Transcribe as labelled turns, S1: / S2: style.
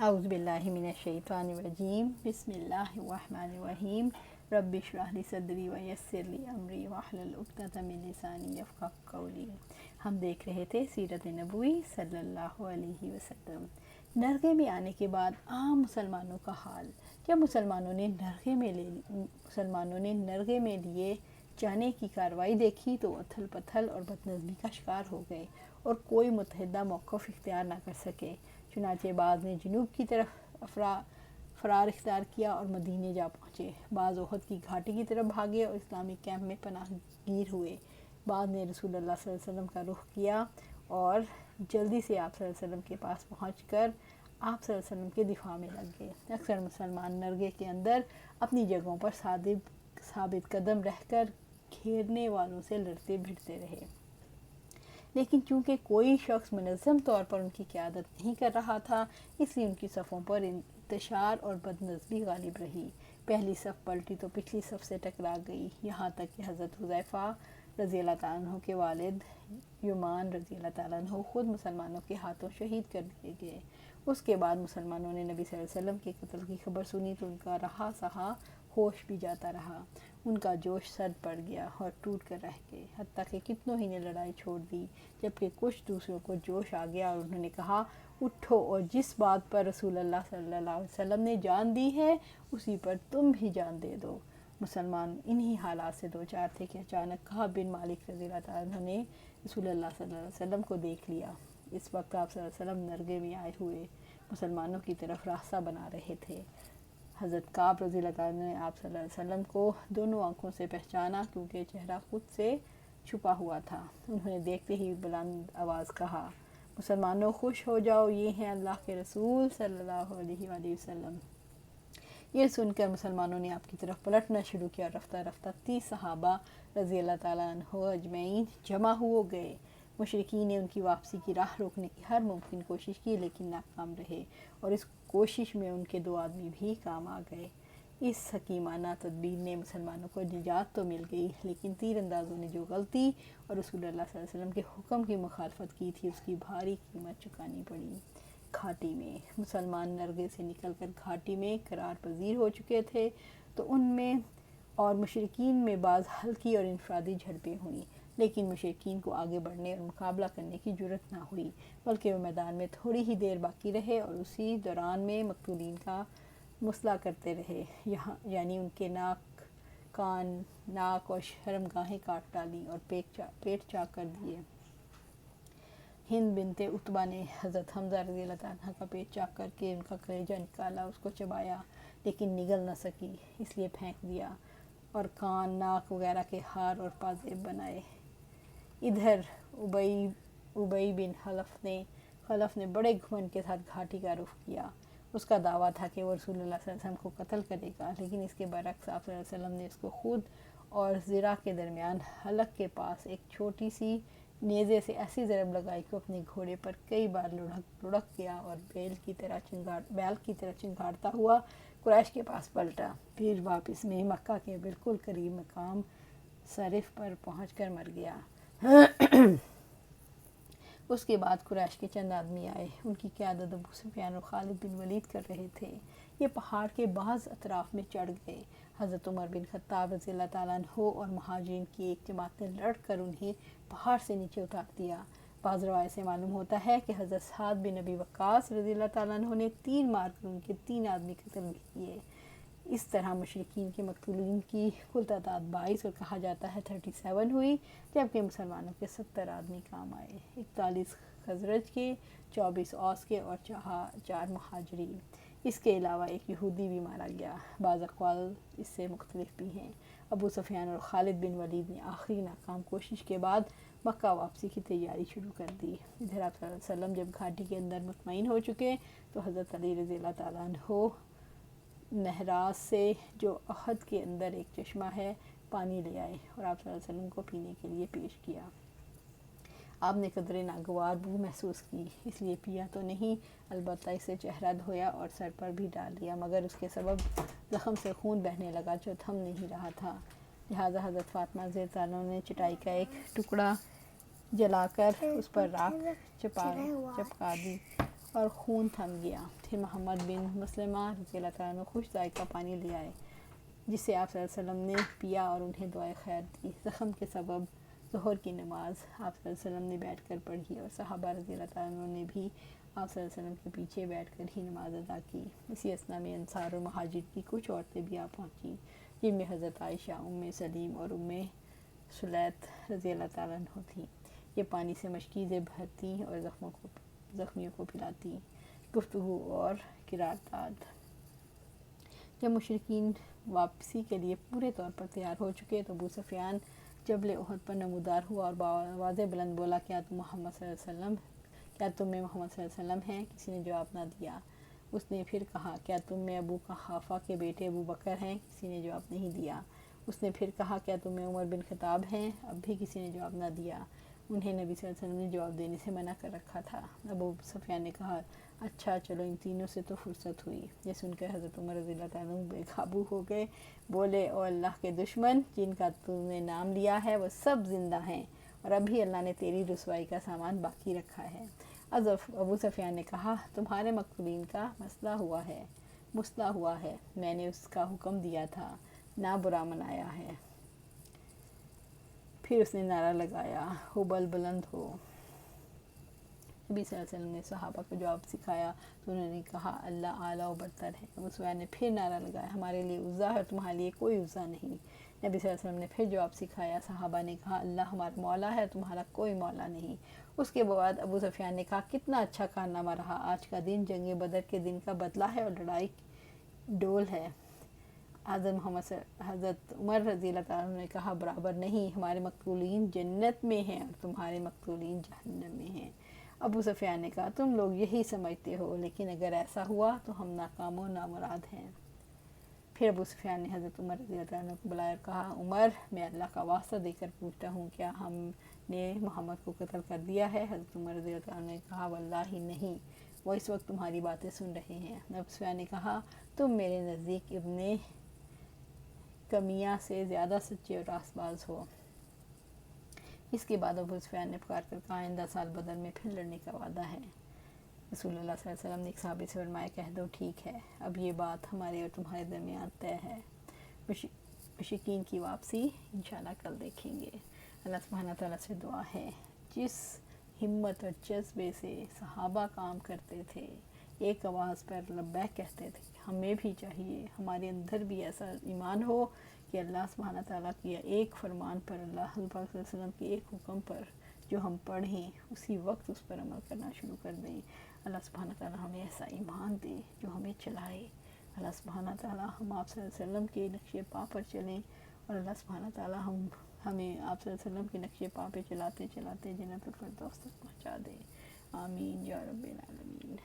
S1: اعوذ باللہ من الشیطان الرجیم بسم اللہ الرحمن الرحیم رب اشرح لی صدری ویسر لی امری واحلل عقدۃ من لسانی یفقہوا قولی۔ ہم دیکھ رہے تھے سیرت نبوی صلی اللہ علیہ وسلم۔ نرغے میں آنے کے بعد عام مسلمانوں کا حال۔ جب مسلمانوں نے نرغے میں لیے جانے کی کارروائی دیکھی تو اتھل پتھل اور بدنظمی کا شکار ہو گئے اور کوئی متحدہ موقف اختیار نہ کر سکے۔ چنانچہ بعض نے جنوب کی طرف فرار اختیار کیا اور مدینے جا پہنچے، بعض احد کی گھاٹی کی طرف بھاگے اور اسلامی کیمپ میں پناہ گیر ہوئے، بعض نے رسول اللہ صلی اللہ علیہ وسلم کا رخ کیا اور جلدی سے آپ صلی اللہ علیہ وسلم کے پاس پہنچ کر آپ صلی اللہ علیہ وسلم کے دفاع میں لگ گئے۔ اکثر مسلمان نرغے کے اندر اپنی جگہوں پر ثابت قدم رہ کر گھیرنے والوں سے لڑتے بھڑتے رہے، لیکن چونکہ کوئی شخص منظم طور پر ان کی قیادت نہیں کر رہا تھا، اس لیے ان کی صفوں پر انتشار اور بدنظمی غالب رہی۔ پہلی صف پلٹی تو پچھلی صف سے ٹکرا گئی، یہاں تک کہ حضرت حذیفہ رضی اللہ تعالیٰ عنہ کے والد یمان رضی اللہ تعالیٰ عنہ خود مسلمانوں کے ہاتھوں شہید کر دیے گئے۔ اس کے بعد مسلمانوں نے نبی صلی اللہ علیہ وسلم کے قتل کی خبر سنی تو ان کا رہا سہا ہوش بھی جاتا رہا، ان کا جوش سرد پڑ گیا اور ٹوٹ کر رہ گئے، حتیٰ کہ کتنوں ہی نے لڑائی چھوڑ دی، جبکہ کچھ دوسروں کو جوش آ گیا اور انہوں نے کہا اٹھو اور جس بات پر رسول اللہ صلی اللہ علیہ وسلم نے جان دی ہے اسی پر تم بھی جان دے دو۔ مسلمان انہی حالات سے دوچار تھے کہ اچانک کعب بن مالک رضی اللہ تعالیٰ عنہ نے رسول اللہ صلی اللہ علیہ وسلم کو دیکھ لیا۔ اس وقت آپ صلی اللہ علیہ وسلم نرغے میں آئے ہوئے مسلمانوں کی طرف راستہ بنا رہے تھے۔ حضرت کعب رضی اللہ تعالیٰ نے آپ صلی اللہ علیہ وسلم کو دونوں آنکھوں سے پہچانا کیونکہ چہرہ خود سے چھپا ہوا تھا۔ انہوں نے دیکھتے ہی بلند آواز کہا، مسلمانوں خوش ہو جاؤ، یہ ہیں اللہ کے رسول صلی اللہ علیہ وآلہ وسلم۔ یہ سن کر مسلمانوں نے آپ کی طرف پلٹنا شروع کیا اور رفتہ رفتہ 30 صحابہ رضی اللہ تعالیٰ عنہ اجمعین جمع ہو گئے۔ مشرکین نے ان کی واپسی کی راہ روکنے کی ہر ممکن کوشش کی لیکن ناکام رہے، اور اس کوشش میں ان کے 2 آدمی بھی کام آ گئے۔ اس حکیمانہ تدبیر نے مسلمانوں کو نجات تو مل گئی، لیکن تیر اندازوں نے جو غلطی اور رسول اللہ صلی اللہ علیہ وسلم کے حکم کی مخالفت کی تھی اس کی بھاری قیمت چکانی پڑی۔ گھاٹی میں مسلمان نرغے سے نکل کر گھاٹی میں قرار پذیر ہو چکے تھے تو ان میں اور مشرکین میں بعض ہلکی اور انفرادی جھڑپیں ہوئیں، لیکن مشرکین کو آگے بڑھنے اور مقابلہ کرنے کی جرأت نہ ہوئی، بلکہ وہ میدان میں تھوڑی ہی دیر باقی رہے اور اسی دوران میں مقتولین کا مسئلہ کرتے رہے، یعنی ان کے ناک، کان، ناک اور شرم گاہیں کاٹ ڈالیں اور پیٹ چاک کر دیے۔ ہند بنت عتبہ نے حضرت حمزہ رضی اللہ تعالیٰ عنہ کا پیٹ چاک کر کے ان کا کلیجہ نکالا، اس کو چبایا لیکن نگل نہ سکی، اس لیے پھینک دیا، اور کان، ناک وغیرہ کے ہار اور پازیب بنائے۔ ادھر ابی بن خلف نے بڑے گھمنڈ کے ساتھ گھاٹی کا رخ کیا۔ اس کا دعویٰ تھا کہ وہ رسول اللہ صلی اللہ علیہ وسلم کو قتل کرے گا، لیکن اس کے برعکس آپ صلی اللہ علیہ وسلم نے اس کو خود اور زرہ کے درمیان حلق کے پاس ایک چھوٹی سی نیزے سے ایسی ضرب لگائی کہ اپنے گھوڑے پر کئی بار لڑک گیا اور بیل کی طرح چنگھاڑتا ہوا قریش کے پاس پلٹا، پھر واپس میں مکہ کے بالکل قریب مقام صرف پر پہنچ کر مر گیا۔ اس کے بعد قریش کے چند آدمی آئے، ان کی قیادت ابو سفیان اور خالد بن ولید کر رہے تھے۔ یہ پہاڑ کے بعض اطراف میں چڑھ گئے۔ حضرت عمر بن خطاب رضی اللہ تعالیٰ عنہ اور مہاجرین کی ایک جماعت نے لڑ کر انہیں پہاڑ سے نیچے اتار دیا۔ بعض روایت سے معلوم ہوتا ہے کہ حضرت سعد بن ابی وقاص رضی اللہ تعالیٰ عنہ نے تیر مار کر ان کے 3 آدمی قتل بھی کیے۔ اس طرح مشرکین کے مقتولین کی کل تعداد 22 اور کہا جاتا ہے 37 ہوئی، جبکہ مسلمانوں کے 70 آدمی کام آئے، 41 خزرج کے، 24 اوس کے اور 4 مہاجرین۔ اس کے علاوہ ایک یہودی بھی مارا گیا۔ بعض اقوال اس سے مختلف بھی ہیں۔ ابو سفیان اور خالد بن ولید نے آخری ناکام کوشش کے بعد مکہ واپسی کی تیاری شروع کر دی۔ ادھر آپ صلی اللہ علیہ وسلم جب گھاٹی کے اندر مطمئن ہو چکے تو حضرت علی رضی اللہ تعالیٰ عنہ نہراس سے، جو احد کے اندر ایک چشمہ ہے، پانی لے آئے اور آپ صلی اللہ علیہ وسلم کو پینے کے لیے پیش کیا۔ آپ نے قدرے ناگوار بو محسوس کی، اس لیے پیا تو نہیں، البتہ اسے چہرہ دھویا اور سر پر بھی ڈال لیا، مگر اس کے سبب زخم سے خون بہنے لگا جو تھم نہیں رہا تھا۔ لہٰذا حضرت فاطمہ رضی اللہ عنہا نے چٹائی کا ایک ٹکڑا جلا کر اس پر راکھ چپکا دی اور خون تھم گیا۔ پھر محمد بن مسلمہ رضی اللہ تعالیٰ عنہ خوش ذائقہ پانی لے آئے جسے آپ صلی اللہ علیہ وسلم نے پیا اور انہیں دعائے خیر دی۔ زخم کے سبب ظہر کی نماز آپ صلی اللہ علیہ وسلم نے بیٹھ کر پڑھی اور صحابہ رضی اللہ تعالیٰ عنہ نے بھی آپ صلی اللہ علیہ وسلم کے پیچھے بیٹھ کر ہی نماز ادا کی۔ اسی اثنا میں انصار اور مہاجر کی کچھ عورتیں بھی آ پہنچیں، جن میں حضرت عائشہ، سلیم اور سلیت رضی اللہ تعالیٰ عنہ تھیں۔ یہ پانی سے مشکیزیں بھرتی اور زخمیوں کو پلاتی۔ گفتگو اور قرارداد۔ جب مشرکین واپسی کے لیے پورے طور پر تیار ہو چکے تو ابو سفیان جبل احد پر نمودار ہوا اور بآواز بلند بولا، کیا تم میں محمد صلی اللہ علیہ وسلم ہیں؟ کسی نے جواب نہ دیا۔ اس نے پھر کہا، کیا تم میں ابو قحافہ کے بیٹے ابو بکر ہیں؟ کسی نے جواب نہیں دیا۔ اس نے پھر کہا، کیا تم میں عمر بن خطاب ہیں؟ اب بھی کسی نے جواب نہ دیا۔ انہیں نبی صلی اللہ علیہ وسلم نے جواب دینے سے منع کر رکھا تھا۔ ابو سفیان نے کہا، اچھا چلو ان تینوں سے تو فرصت ہوئی۔ یہ سن کر حضرت عمر رضی اللہ تعالیٰ عنہ بے قابو ہو گئے، بولے، او اللہ کے دشمن، جن کا تم نے نام لیا ہے وہ سب زندہ ہیں اور ابھی اللہ نے تیری رسوائی کا سامان باقی رکھا ہے۔ ابو سفیان نے کہا، تمہارے مقتولین کا مسئلہ ہوا ہے، میں نے اس کا حکم دیا تھا، نہ برا منایا ہے۔ پھر اس نے نعرہ لگایا، حبل بلند ہو۔ نبی صلی اللہ علیہ وسلم نے صحابہ کو جواب سکھایا تو انہوں نے کہا، اللہ اعلیٰ و برتر ہے۔ ابو سفیان نے پھر نعرہ لگایا، ہمارے لیے عزا ہے اور تمہارے لیے کوئی عزا نہیں۔ نبی صلی اللہ علیہ وسلم نے پھر جواب سکھایا۔ صحابہ نے کہا، اللہ ہمارا مولا ہے اور تمہارا کوئی مولا نہیں۔ اس کے بعد ابو سفیان نے کہا، کتنا اچھا کارنامہ رہا، آج کا دن جنگ بدر کے دن کا بدلہ ہے اور لڑائی ڈول ہے۔ حضرت عمر رضی اللہ تعالیٰ عنہ نے کہا، برابر نہیں، ہمارے مقتولین جنت میں ہیں اور تمہارے مقتولین جہنم میں ہیں۔ ابو سفیان نے کہا، تم لوگ یہی سمجھتے ہو، لیکن اگر ایسا ہوا تو ہم ناکام و نامراد ہیں۔ پھر ابو سفیان نے حضرت عمر رضی اللہ عنہ کو بلایا اور کہا، عمر، میں اللہ کا واسطہ دے کر پوچھتا ہوں، کیا ہم نے محمد کو قتل کر دیا ہے؟ حضرت عمر رضی اللہ عنہ نے کہا، واللہ نہیں، وہ اس وقت تمہاری باتیں سن رہے ہیں۔ ابو سفیان نے کہا، تم میرے نزدیک ابن کمیہ سے زیادہ سچے اور راست باز ہو۔ اس کے بعد ابو سفیان نے پکار کر کہا، آئندہ سال بدر میں پھر لڑنے کا وعدہ ہے۔ رسول اللہ صلی اللہ علیہ وسلم نے ایک صحابی سے فرمایا، کہہ دو ٹھیک ہے، اب یہ بات ہمارے اور تمہارے درمیان طے ہے۔ مشرکین کی واپسی انشاءاللہ کل دیکھیں گے۔ اللہ سبحانہ تعالیٰ سے دعا ہے، جس ہمت اور جذبے سے صحابہ کام کرتے تھے، ایک آواز پر لبیک کہتے تھے، ہمیں بھی چاہیے، ہمارے اندر بھی ایسا ایمان ہو کہ اللہ سبحانہ تعالیٰ کی ایک فرمان پر، اللہ پاک صلی اللہ علیہ وسلم کے ایک حکم پر جو ہم پڑھیں اسی وقت اس پر عمل کرنا شروع کر دیں۔ اللہ سبحانہ تعالیٰ ہمیں ایسا ایمان دے جو ہمیں چلائے۔ اللہ سبحانہ تعالیٰ ہم آپ صلی اللہ علیہ وسلم کے نقش پا پر چلیں اور اللہ سبحانہ تعالیٰ ہمیں آپ صلی اللہ علیہ وسلم کے نقش پا پہ چلاتے چلاتے جنت الفردوس تک پہنچا دے۔ آمین یا رب العالمین۔